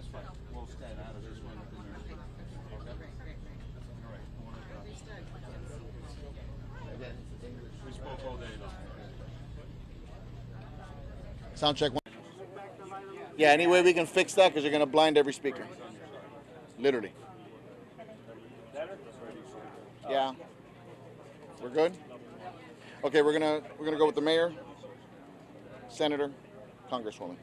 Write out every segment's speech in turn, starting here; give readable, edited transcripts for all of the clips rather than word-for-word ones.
that's fine. We'll stand out of this one. Okay. All right. Again, we spoke all day long. Sound check one. Yeah, any way we can fix that because you're going to blind every speaker. Literally. Yeah. We're good? Okay, we're gonna go with the mayor, senator, congresswoman.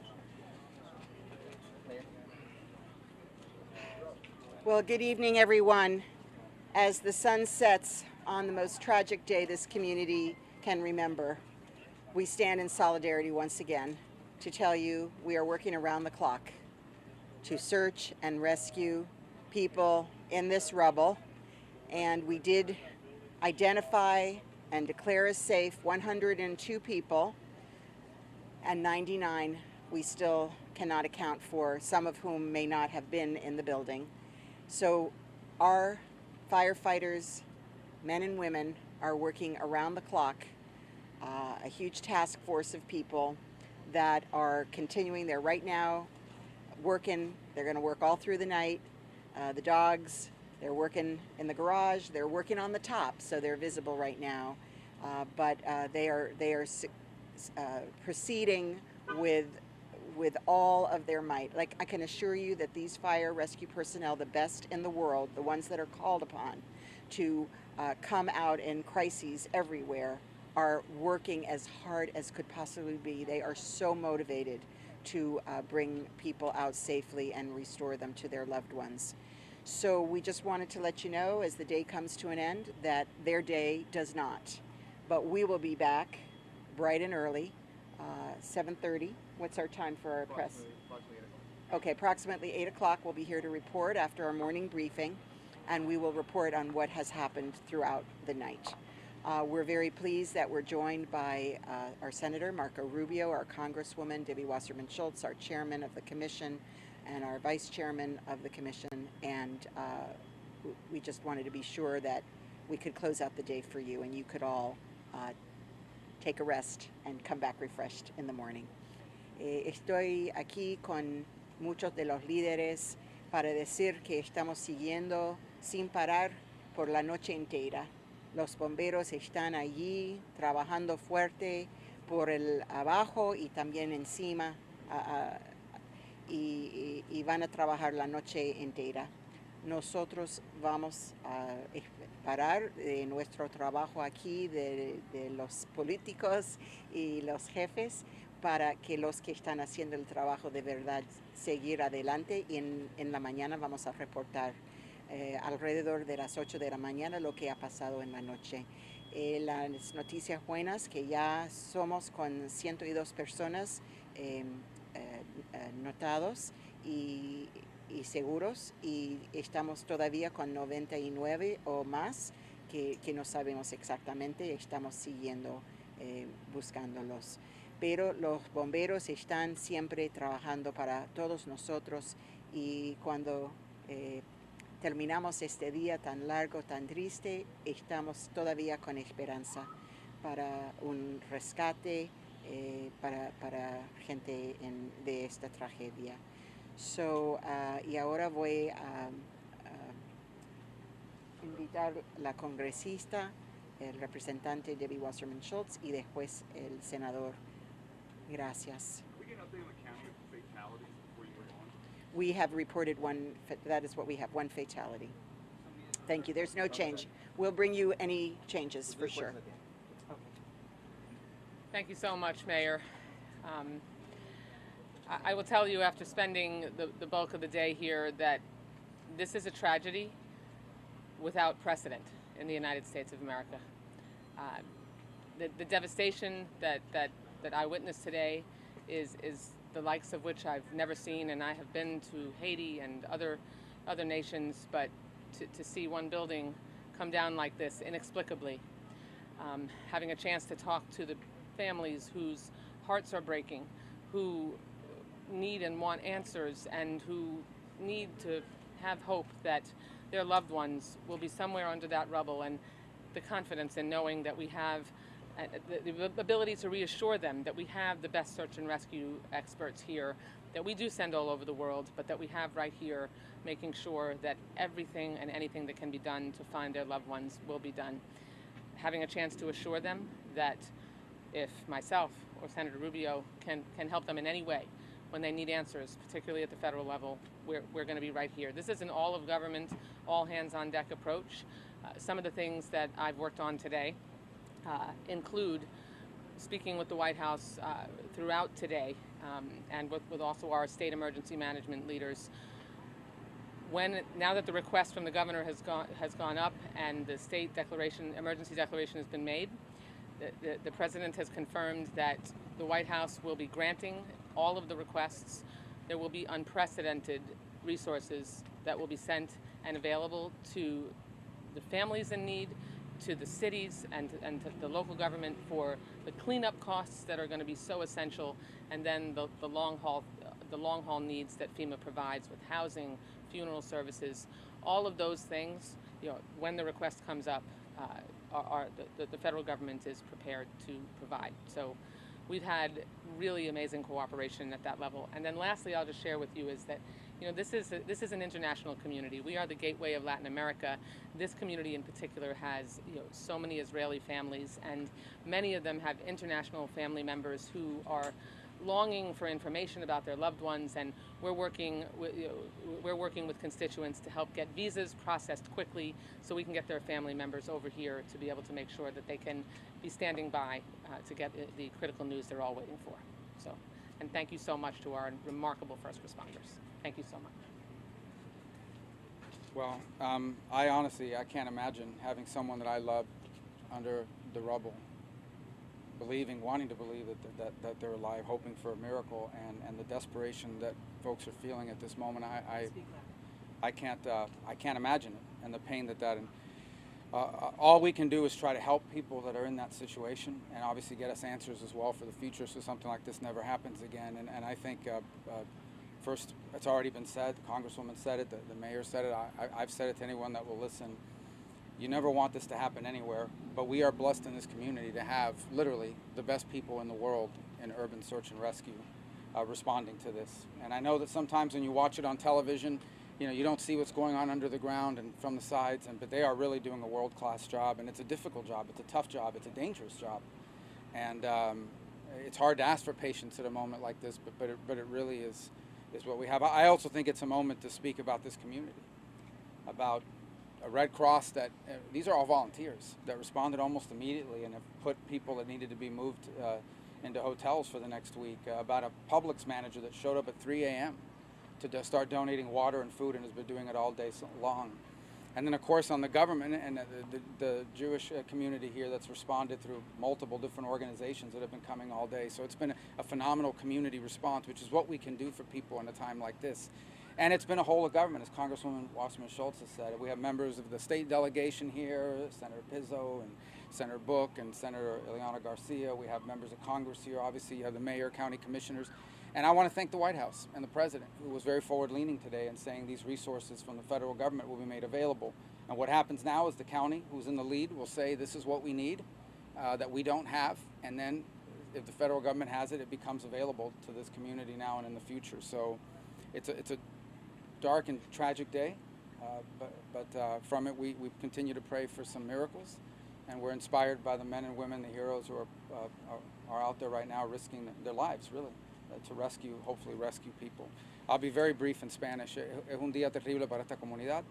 Well, good evening, everyone. As the sun sets on the most tragic day this community can remember, we stand in solidarity once again to tell you we are working around the clock to search and rescue people in this rubble. And we did identify and declare as safe 102 people, and 99 we still cannot account for, some of whom may not have been in the building. So our firefighters, men and women, are working around the clock, a huge task force of people that are continuing. They're right now working. They're going to work all through the night. The dogs, they're working in the garage. They're working on the top, so they're visible right now. But they are proceeding with all of their might. Like, I can assure you that these fire rescue personnel, the best in the world, the ones that are called upon to come out in crises everywhere, are working as hard as could possibly be. They are so motivated to bring people out safely and restore them to their loved ones. So we just wanted to let you know, as the day comes to an end, that their day does not. But we will be back bright and early, 7:30. What's our time for our press? Okay, approximately 8 o'clock. We'll be here to report after our morning briefing, and we will report on what has happened throughout the night. We're very pleased that we're joined by our Senator, Marco Rubio, our Congresswoman, Debbie Wasserman Schultz, our Chairman of the Commission, and our Vice Chairman of the Commission. And we just wanted to be sure that we could close out the day for you and you could all take a rest and come back refreshed in the morning. Estoy aquí con muchos de los líderes para decir que estamos siguiendo sin parar por la noche entera. Los bomberos están allí trabajando fuerte por el abajo y también encima y van a trabajar la noche entera. Nosotros vamos a parar de nuestro trabajo aquí, de los políticos y los jefes, para que los que están haciendo el trabajo de verdad seguir adelante, y en la mañana vamos a reportar alrededor de las 8 de la mañana lo que ha pasado en la noche. Las noticias buenas, que ya somos con 102 personas notados y seguros, y estamos todavía con 99 o más que no sabemos exactamente. Estamos siguiendo buscándolos, pero los bomberos están siempre trabajando para todos nosotros, y cuando terminamos este día tan largo, tan triste, estamos todavía con esperanza para un rescate para gente de esta tragedia. So, y ahora voy a invitar a la congresista, el representante Debbie Wasserman Schultz, y después el senador. Gracias. We have reported one. That is what we have, one fatality. Thank you. There's no change. We'll bring you any changes for sure. Okay. Thank you so much, Mayor. I will tell you, after spending the bulk of the day here, that this is a tragedy without precedent in the United States of America. The devastation that I witnessed today is the likes of which I've never seen, and I have been to Haiti and other nations, but to see one building come down like this inexplicably, having a chance to talk to the families whose hearts are breaking, who need and want answers, and who need to have hope that their loved ones will be somewhere under that rubble, and the confidence in knowing that we have the ability to reassure them that we have the best search and rescue experts here, that we do send all over the world, but that we have right here, making sure that everything and anything that can be done to find their loved ones will be done. Having a chance to assure them that if myself or Senator Rubio can help them in any way when they need answers, particularly at the federal level, we're going to be right here. This is an all-of-government, all-hands-on-deck approach. Some of the things that I've worked on today include speaking with the White House throughout today and with also our state emergency management leaders. Now that the request from the governor has gone up and the state emergency declaration has been made, the president has confirmed that the White House will be granting all of the requests. There will be unprecedented resources that will be sent and available to the families in need, to the cities and to the local government for the cleanup costs that are going to be so essential, and then the long haul needs that FEMA provides with housing, funeral services, all of those things. When the request comes up, the federal government is prepared to provide. So we've had really amazing cooperation at that level. And then lastly, I'll just share with you is that this is an international community. We are the gateway of Latin America. This community in particular has so many Israeli families, and many of them have international family members who are longing for information about their loved ones, and we're working with constituents to help get visas processed quickly so we can get their family members over here to be able to make sure that they can be standing by to get the critical news they're all waiting for. So, and thank you so much to our remarkable first responders. Thank you so much. Well, I can't imagine having someone that I loved under the rubble, wanting to believe that they're alive, hoping for a miracle, and the desperation that folks are feeling at this moment. I can't imagine it, and the pain that all we can do is try to help people that are in that situation, and obviously get us answers as well for the future, so something like this never happens again. And I think first, it's already been said. The Congresswoman said it. The mayor said it. I've said it to anyone that will listen. You never want this to happen anywhere, but we are blessed in this community to have literally the best people in the world in urban search and rescue responding to this. And I know that sometimes when you watch it on television, you don't see what's going on under the ground and from the sides, but they are really doing a world-class job, and it's a difficult job, it's a tough job, it's a dangerous job. And it's hard to ask for patience at a moment like this, but it really is what we have. I also think it's a moment to speak about this community, about a Red Cross these are all volunteers that responded almost immediately and have put people that needed to be moved into hotels for the next week, about a Publix manager that showed up at 3 a.m. to start donating water and food and has been doing it all day long. And then, of course, on the government and the Jewish community here that's responded through multiple different organizations that have been coming all day. So it's been a phenomenal community response, which is what we can do for people in a time like this. And it's been a whole of government, as Congresswoman Wasserman Schultz has said. We have members of the state delegation here, Senator Pizzo and Senator Book and Senator Ileana Garcia. We have members of Congress here. Obviously, you have the mayor, county commissioners. And I want to thank the White House and the president, who was very forward-leaning today in saying these resources from the federal government will be made available. And what happens now is the county, who's in the lead, will say this is what we need that we don't have. And then if the federal government has it, it becomes available to this community now and in the future. So it's a dark and tragic day, but from it we continue to pray for some miracles. And we're inspired by the men and women, the heroes who are out there right now risking their lives, really. To hopefully rescue people. I'll be very brief in Spanish. Es un día terrible para esta comunidad.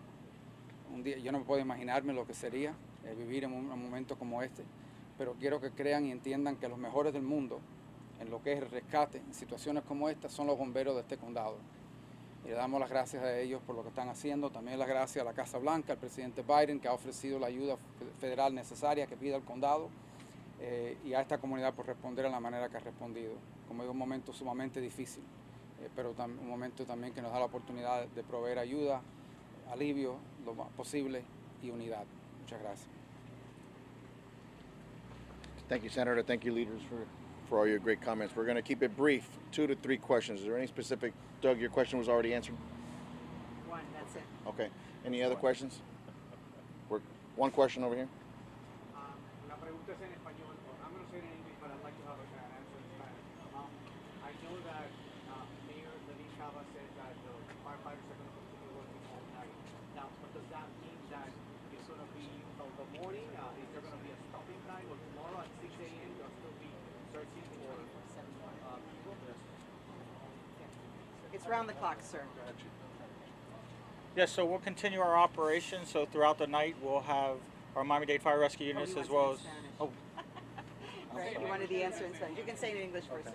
Yo no puedo imaginarme lo que sería vivir en un momento como este, pero quiero que crean y entiendan que los mejores del mundo en lo que es el rescate en situaciones como esta son los bomberos de este condado. Y le damos las gracias a ellos por lo que están haciendo. También las gracias a la Casa Blanca, al presidente Biden, que ha ofrecido la ayuda federal necesaria que pide el condado. Y a esta comunidad por responder de la manera que ha respondido. Como digo, un momento sumamente difícil, pero un momento también que nos da la oportunidad de proveer ayuda, alivio, lo más posible y unidad. Muchas gracias. Thank you, Senator. Thank you, leaders, for all your great comments. We're going to keep it brief, 2 to 3 questions. Is there any specific, Doug, your question was already answered? One, that's it. Okay. Any other questions? One question over here. La pregunta es en español. I'm going to morning, is there going to be a stopping time, or tomorrow at 6 a.m. you'll still be searching for people? It's round the clock, sir. Yes, so we'll continue our operation. So throughout the night, we'll have our Miami-Dade Fire Rescue units you as want well to as. say it in Oh, Right? You wanted the answer in Spanish. You can say it in English first.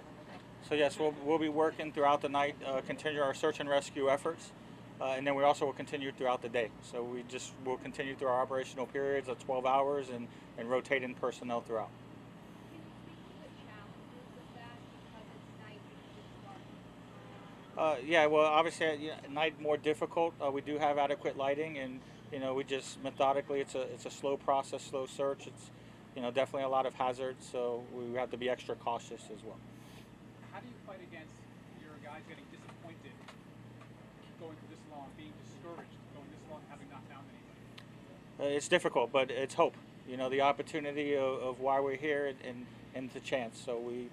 so yes, we'll be working throughout the night, continue our search and rescue efforts, and then we also will continue throughout the day. So we'll continue through our operational periods of 12 hours and rotating personnel throughout. Yeah, well, obviously at night more difficult. We do have adequate lighting, and we just methodically. It's a slow process, slow search. It's definitely a lot of hazards, so we have to be extra cautious as well. How do you fight against your guys getting disappointed, going for this long, being discouraged, going this long, having not found anybody? It's difficult, but it's hope. The opportunity of why we're here and the chance. So we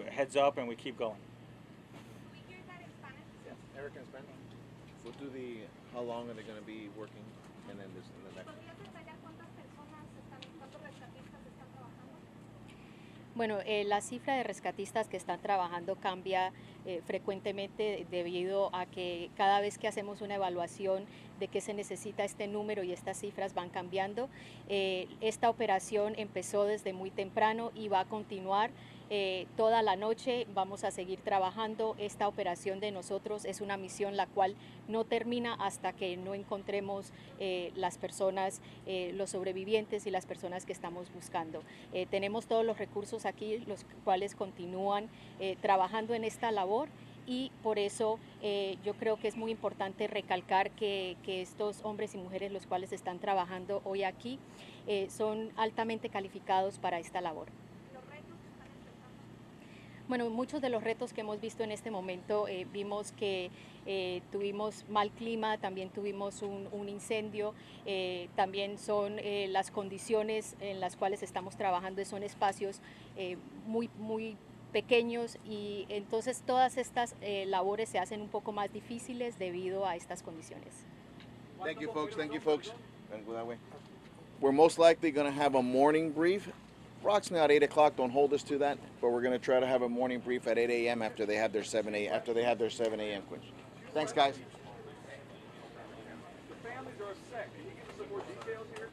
heads up and we keep going. Eric and Spanish. We'll do how long are they going to be working, and then the next. Bueno, la cifra de rescatistas que están trabajando cambia frecuentemente debido a que cada vez que hacemos una evaluación de qué se necesita este número y estas cifras van cambiando. Esta operación empezó desde muy temprano y va a continuar toda la noche. Vamos a seguir trabajando. Esta operación de nosotros es una misión la cual no termina hasta que no encontremos las personas, los sobrevivientes y las personas que estamos buscando. Tenemos todos los recursos aquí, los cuales continúan trabajando en esta labor. Y por eso yo creo que es muy importante recalcar que estos hombres y mujeres los cuales están trabajando hoy aquí son altamente calificados para esta labor. Bueno, muchos de los retos que hemos visto en este momento, vimos que tuvimos mal clima, también tuvimos un incendio, también son las condiciones en las cuales estamos trabajando, son espacios muy pequeños, y entonces todas estas labores se hacen un poco más difíciles debido a estas condiciones. Thank you, folks. Thank you, folks. Gotta go that way. We're most likely going to have a morning brief. Approximately at 8 o'clock. Don't hold us to that, but we're going to try to have a morning brief at 8 a.m. after they have their 7 a.m. quench. Thanks, guys. The families are upset. Can you give us some more details here?